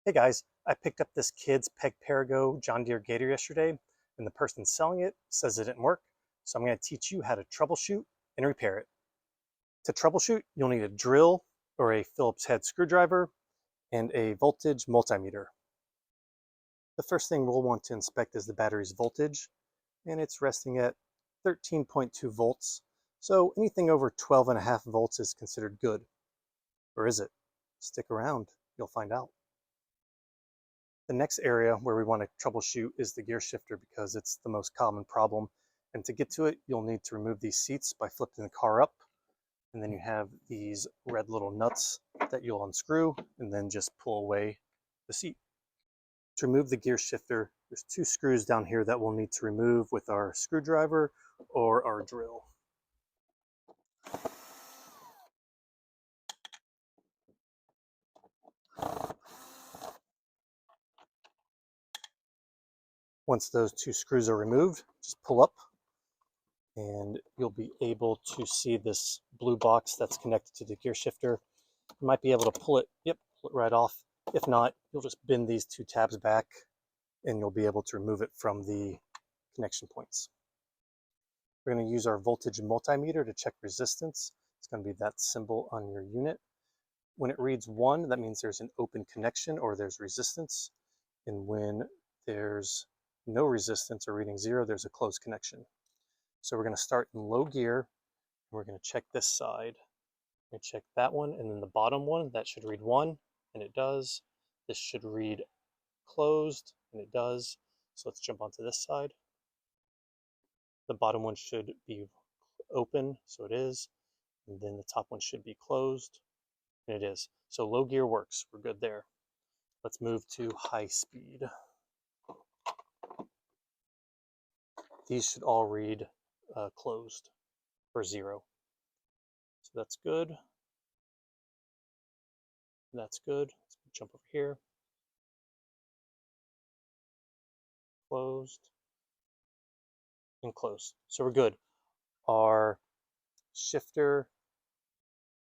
Hey guys, I picked up this kid's Perego John Deere Gator yesterday, and the person selling it says it didn't work, so I'm going to teach you how to troubleshoot and repair it. To troubleshoot, you'll need a drill or a Phillips head screwdriver and a voltage multimeter. The first thing we'll want to inspect is the battery's voltage, and it's resting at 13.2 volts, so anything over 12.5 volts is considered good. Or is it? Stick around, you'll find out. The next area where we want to troubleshoot is the gear shifter because it's the most common problem. And to get to it, you'll need to remove these seats by flipping the car up. And then you have these red little nuts that you'll unscrew and then just pull away the seat. To remove the gear shifter, there's two screws down here that we'll need to remove with our screwdriver or our drill. Once those two screws are removed, just pull up and you'll be able to see this blue box that's connected to the gear shifter. You might be able to pull it right off. If not, you'll just bend these two tabs back and you'll be able to remove it from the connection points. We're going to use our voltage multimeter to check resistance. It's going to be that symbol on your unit. When it reads 1, that means there's an open connection or there's resistance. And when there's no resistance or reading 0, there's a closed connection. So we're going to start in low gear, and we're going to check this side. We're going to check that one, and then the bottom one, that should read 1, and it does. This should read closed, and it does. So let's jump onto this side. The bottom one should be open, so it is. And then the top one should be closed, and it is. So low gear works, we're good there. Let's move to high speed. These should all read closed or 0. So that's good. That's good. Let's jump over here. Closed and closed. So we're good. Our shifter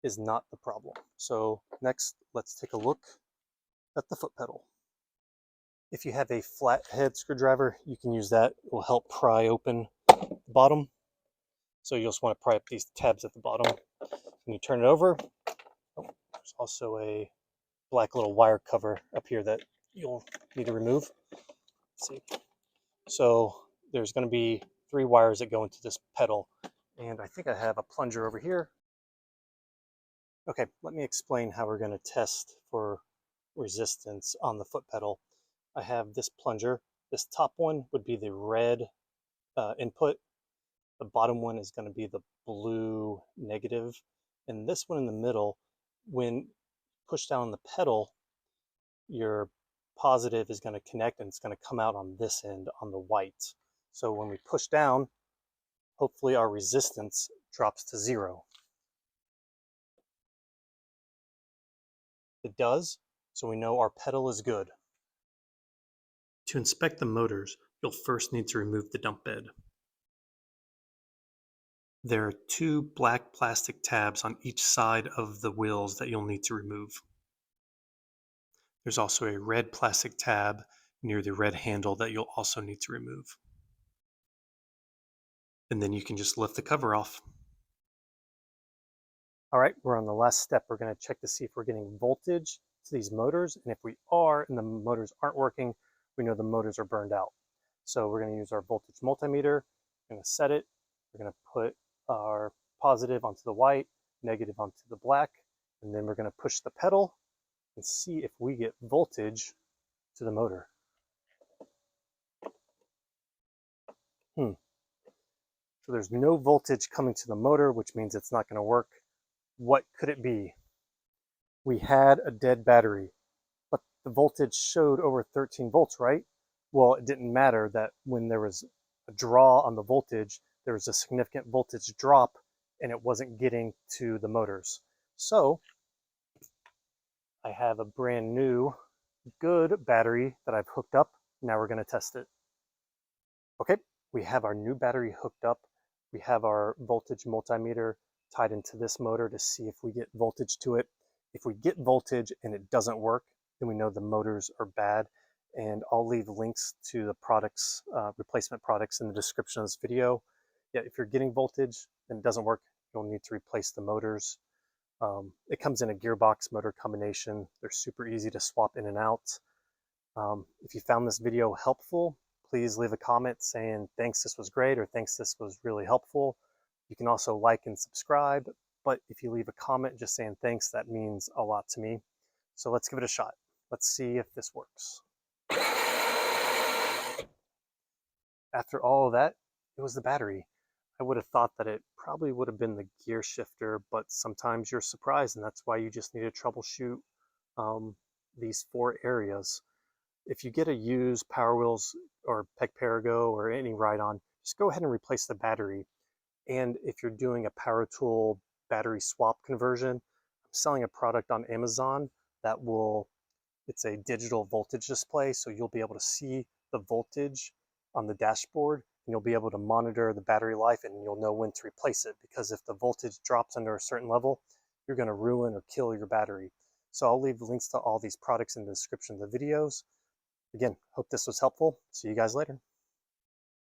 is not the problem. So next, let's take a look at the foot pedal. If you have a flathead screwdriver, you can use that. It will help pry open the bottom. So you just want to pry up these tabs at the bottom. When you turn it over, there's also a black little wire cover up here that you'll need to remove. Let's see. So there's going to be 3 wires that go into this pedal, and I think I have a plunger over here. Okay, let me explain how we're going to test for resistance on the foot pedal. I have this plunger. This top one would be the red input. The bottom one is going to be the blue negative, and this one in the middle, when you push down on the pedal, your positive is going to connect and it's going to come out on this end on the white. So when we push down, hopefully our resistance drops to 0. It does, so we know our pedal is good. To inspect the motors, you'll first need to remove the dump bed. There are 2 black plastic tabs on each side of the wheels that you'll need to remove. There's also a red plastic tab near the red handle that you'll also need to remove. And then you can just lift the cover off. All right, we're on the last step. We're going to check to see if we're getting voltage to these motors. And if we are, and the motors aren't working, we know the motors are burned out. So we're going to use our voltage multimeter. We're going to set it. We're going to put our positive onto the white, negative onto the black, and then we're going to push the pedal and see if we get voltage to the motor. So there's no voltage coming to the motor, which means it's not going to work. What could it be? We had a dead battery, but the voltage showed over 13 volts, right? Well, it didn't matter that when there was a draw on the voltage, there was a significant voltage drop and it wasn't getting to the motors. So I have a brand new good battery that I've hooked up. Now we're going to test it. Okay, we have our new battery hooked up. We have our voltage multimeter tied into this motor to see if we get voltage to it. If we get voltage and it doesn't work, then we know the motors are bad. And I'll leave links to the products, replacement products in the description of this video. Yeah, if you're getting voltage and it doesn't work, you'll need to replace the motors. It comes in a gearbox motor combination. They're super easy to swap in and out. If you found this video helpful, please leave a comment saying thanks, this was great, or thanks, this was really helpful. You can also like and subscribe, but if you leave a comment just saying thanks, that means a lot to me. So let's give it a shot. Let's see if this works. After all of that, it was the battery. I would have thought that it probably would have been the gear shifter, but sometimes you're surprised, and that's why you just need to troubleshoot these 4 areas. If you get a used Power Wheels or Perego or any ride-on, just go ahead and replace the battery. And if you're doing a power tool battery swap conversion, I'm selling a product on Amazon that it's a digital voltage display, so you'll be able to see the voltage on the dashboard, and you'll be able to monitor the battery life, and you'll know when to replace it, because if the voltage drops under a certain level, you're going to ruin or kill your battery. So I'll leave links to all these products in the description of the videos. Again, hope this was helpful. See you guys later.